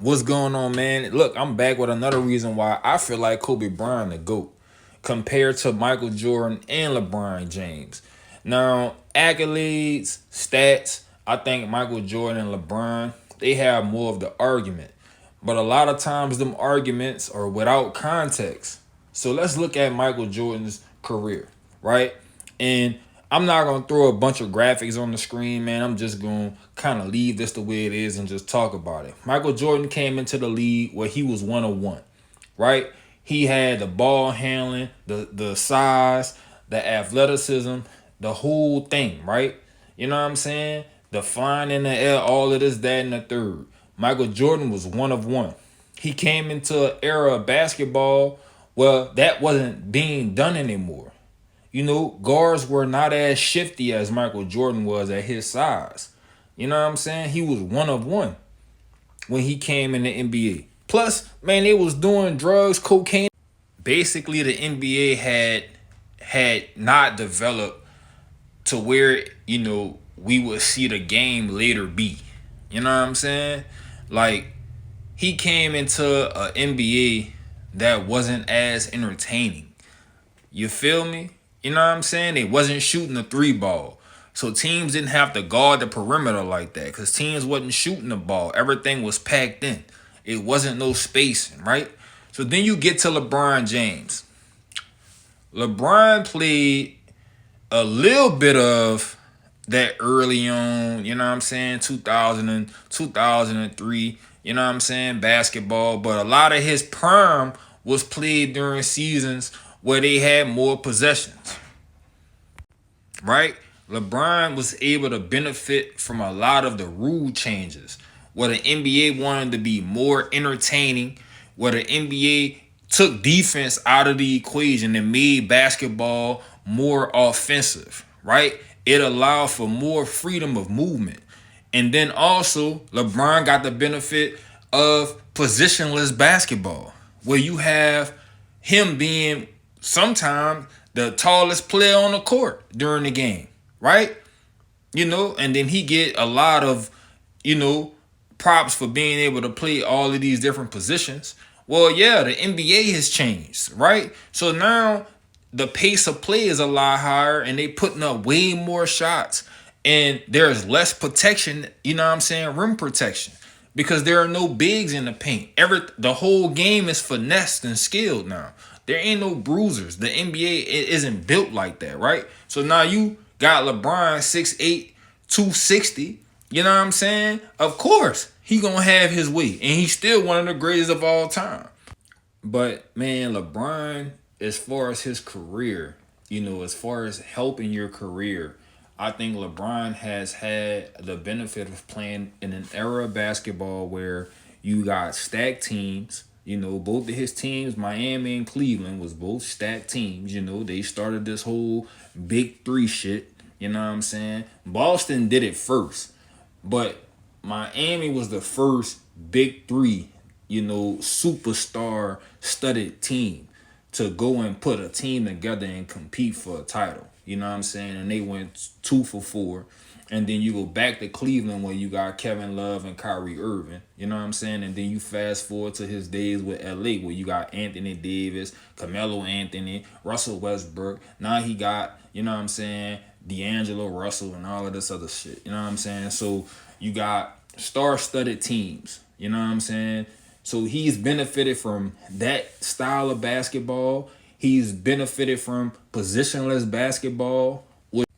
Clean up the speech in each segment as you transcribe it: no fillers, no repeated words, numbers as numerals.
What's going on, man? Look, I'm back with another reason why I feel like Kobe Bryant the GOAT compared to Michael Jordan and LeBron James. Now, accolades, stats, I think Michael Jordan and LeBron, they have more of the argument. But a lot of times them arguments are without context. So let's look at Michael Jordan's career, right? And I'm not gonna throw a bunch of graphics on the screen, man. I'm just gonna kind of leave this the way it is and just talk about it. Michael Jordan came into the league where he was 101, right? He had the ball handling, the size, the athleticism, the whole thing, right? You know what I'm saying? The flying in the air, all of this, that, and the third. Michael Jordan was 101. He came into an era of basketball where that wasn't being done anymore. You know, guards were not as shifty as Michael Jordan was at his size. You know what I'm saying? He was 101 when he came in the NBA. Plus, man, they was doing drugs, cocaine. Basically, the NBA had not developed to where, we would see the game later be. You know what I'm saying? Like, he came into a NBA that wasn't as entertaining. You feel me? You know what I'm saying? They wasn't shooting the three ball. So teams didn't have to guard the perimeter like that because teams wasn't shooting the ball. Everything was packed in. It wasn't no spacing, right? So then you get to LeBron James. LeBron played a little bit of that early on, you know what I'm saying, 2000 and 2003, you know what I'm saying, basketball. But a lot of his prime was played during seasons where they had more possessions, right? LeBron was able to benefit from a lot of the rule changes where the NBA wanted to be more entertaining, where the NBA took defense out of the equation and made basketball more offensive, right? It allowed for more freedom of movement. And then also, LeBron got the benefit of positionless basketball, where you have him being sometimes the tallest player on the court during the game, right? And then he get a lot of, you know, props for being able to play all of these different positions. Well, yeah, the NBA has changed, right? So now the pace of play is a lot higher and they putting up way more shots and there's less protection, you know what I'm saying, rim protection. Because there are no bigs in the paint. The whole game is finessed and skilled now. There ain't no bruisers. The NBA isn't built like that, right? So now you got LeBron 6'8", 260. You know what I'm saying? Of course, he gonna have his way. And he's still one of the greatest of all time. But man, LeBron, as far as his career, as far as helping your career, I think LeBron has had the benefit of playing in an era of basketball where you got stacked teams. Both of his teams, Miami and Cleveland, was both stacked teams. They started this whole big three shit. You know what I'm saying? Boston did it first, but Miami was the first big three, superstar studded team to go and put a team together and compete for a title. You know what I'm saying? And they went 2 for 4. And then you go back to Cleveland where you got Kevin Love and Kyrie Irving. You know what I'm saying? And then you fast forward to his days with LA where you got Anthony Davis, Carmelo Anthony, Russell Westbrook. Now he got, you know what I'm saying, D'Angelo Russell and all of this other shit. You know what I'm saying? So you got star-studded teams. You know what I'm saying? So he's benefited from that style of basketball. He's benefited from positionless basketball, with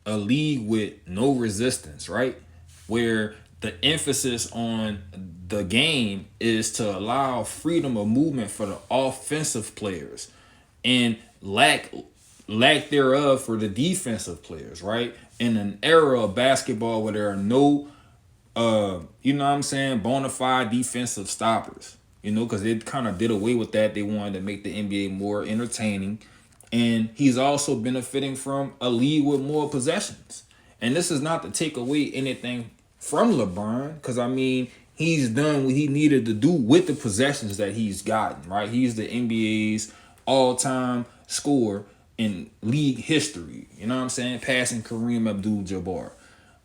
a league with no resistance, right? Where the emphasis on the game is to allow freedom of movement for the offensive players and lack thereof for the defensive players, right? In an era of basketball where there are no you know what I'm saying, bona fide defensive stoppers. Because they kind of did away with that. They wanted to make the NBA more entertaining. And he's also benefiting from a league with more possessions. And this is not to take away anything from LeBron, because I mean, he's done what he needed to do with the possessions that he's gotten, right? He's the NBA's all-time scorer in league history. You know what I'm saying? Passing Kareem Abdul-Jabbar,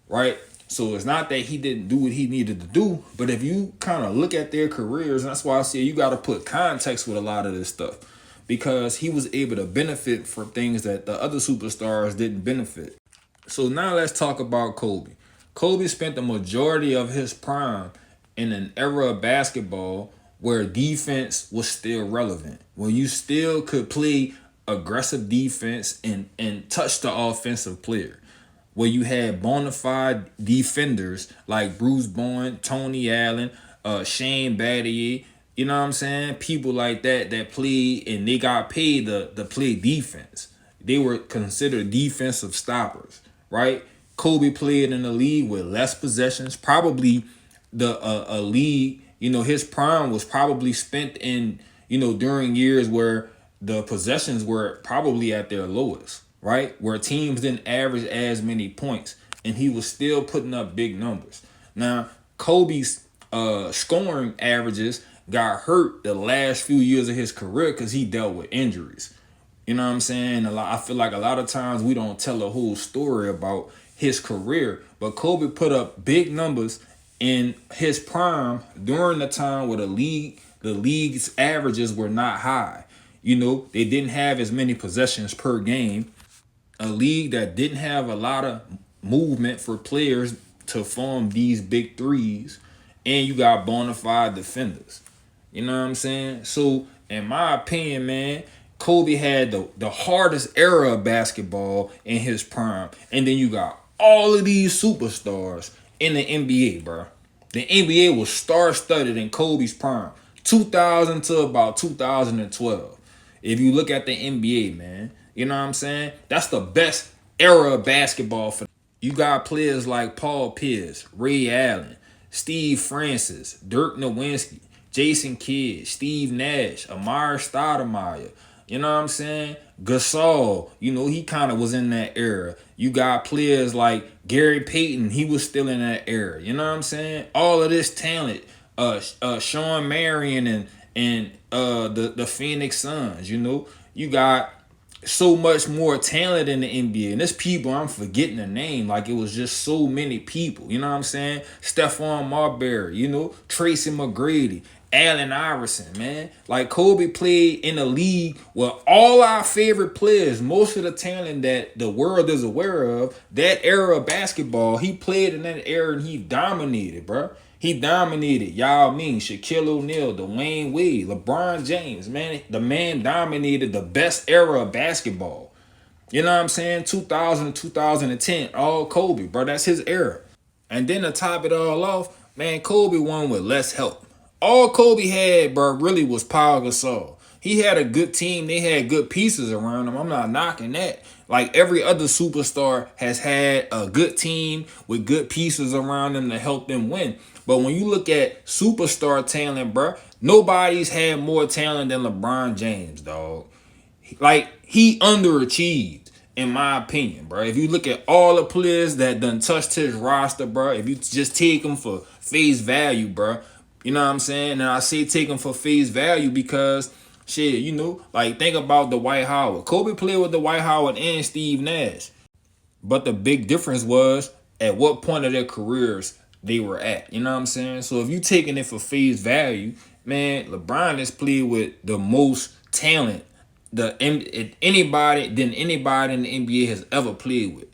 right? So it's not that he didn't do what he needed to do, but if you kind of look at their careers, and that's why I say you got to put context with a lot of this stuff, because he was able to benefit from things that the other superstars didn't benefit. So now let's talk about Kobe. Kobe spent the majority of his prime in an era of basketball where defense was still relevant, where you still could play aggressive defense and touch the offensive player, where you had bona fide defenders like Bruce Bowen, Tony Allen, Shane Battier, you know what I'm saying? People like that that played and they got paid to play defense. They were considered defensive stoppers, right? Kobe played in a league with less possessions, probably the a league, his prime was probably spent in, during years where the possessions were probably at their lowest, right? Where teams didn't average as many points, and he was still putting up big numbers. Now, Kobe's scoring averages got hurt the last few years of his career because he dealt with injuries. You know what I'm saying? I feel like a lot of times we don't tell a whole story about his career, but Kobe put up big numbers in his prime during the time where the league's averages were not high. They didn't have as many possessions per game. A league that didn't have a lot of movement for players to form these big threes, and you got bona fide defenders. You know what I'm saying? So, in my opinion, man, Kobe had the hardest era of basketball in his prime. And then you got all of these superstars in the NBA, bro. The NBA was star-studded in Kobe's prime, 2000 to about 2012. If you look at the NBA, man, you know what I'm saying? That's the best era of basketball for. You got players like Paul Pierce, Ray Allen, Steve Francis, Dirk Nowitzki, Jason Kidd, Steve Nash, Amir Stoudemire. You know what I'm saying? Gasol, he kind of was in that era. You got players like Gary Payton, he was still in that era. You know what I'm saying? All of this talent, Sean Marion and the Phoenix Suns. You got so much more talent in the NBA. And there's people I'm forgetting the name. Like, it was just so many people. You know what I'm saying? Stephon Marbury, Tracy McGrady, Allen Iverson, man. Like, Kobe played in a league where all our favorite players, most of the talent that the world is aware of, that era of basketball, he played in that era and he dominated, bro. He dominated Yao Ming, Shaquille O'Neal, Dwayne Wade, LeBron James, man. The man dominated the best era of basketball. You know what I'm saying? 2000 2010, all Kobe, bro. That's his era. And then to top it all off, man, Kobe won with less help. All Kobe had, bro, really was Pau Gasol. He had a good team. They had good pieces around him. I'm not knocking that. Like, every other superstar has had a good team with good pieces around them to help them win. But when you look at superstar talent, bro, nobody's had more talent than LeBron James, dog. Like, he underachieved, in my opinion, bro. If you look at all the players that done touched his roster, bro, if you just take them for face value, bro, you know what I'm saying? And I say take them for face value because, shit, like, think about Dwight Howard. Kobe played with Dwight Howard and Steve Nash. But the big difference was at what point of their careers they were at. You know what I'm saying? So if you taking it for face value, man, LeBron has played with the most talent anybody in the NBA has ever played with.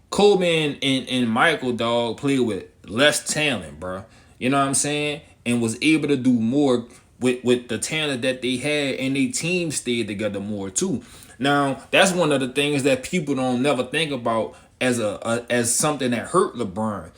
Kobe and Michael, dog, played with less talent, bro. You know what I'm saying? And was able to do more with the talent that they had, and their team stayed together more too. Now, that's one of the things that people don't never think about as something that hurt LeBron.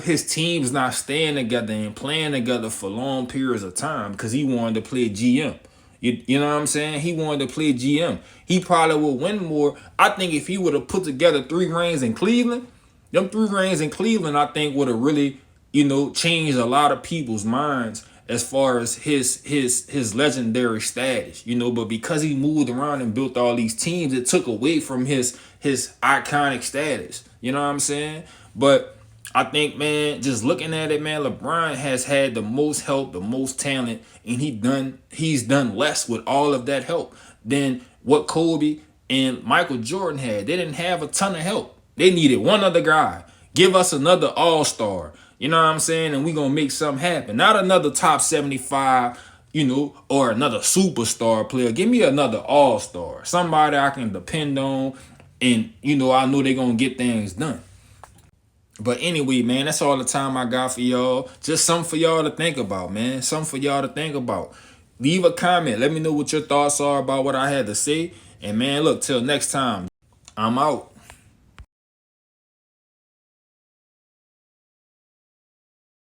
His team's not staying together and playing together for long periods of time because he wanted to play GM. You know what I'm saying? He wanted to play GM. He probably would win more. I think if he would have put together 3 rings in Cleveland, them 3 rings in Cleveland, I think would have really, changed a lot of people's minds as far as his legendary status, but because he moved around and built all these teams, it took away from his iconic status. You know what I'm saying? But I think, man, just looking at it, man, LeBron has had the most help, the most talent, and he's done less with all of that help than what Kobe and Michael Jordan had. They didn't have a ton of help. They needed one other guy. Give us another all-star. You know what I'm saying? And we gonna make something happen. Not another top 75, or another superstar player. Give me another all-star. Somebody I can depend on. And I know they're gonna get things done. But anyway, man, that's all the time I got for y'all. Just something for y'all to think about, man. Something for y'all to think about. Leave a comment. Let me know what your thoughts are about what I had to say. And man, look, till next time, I'm out.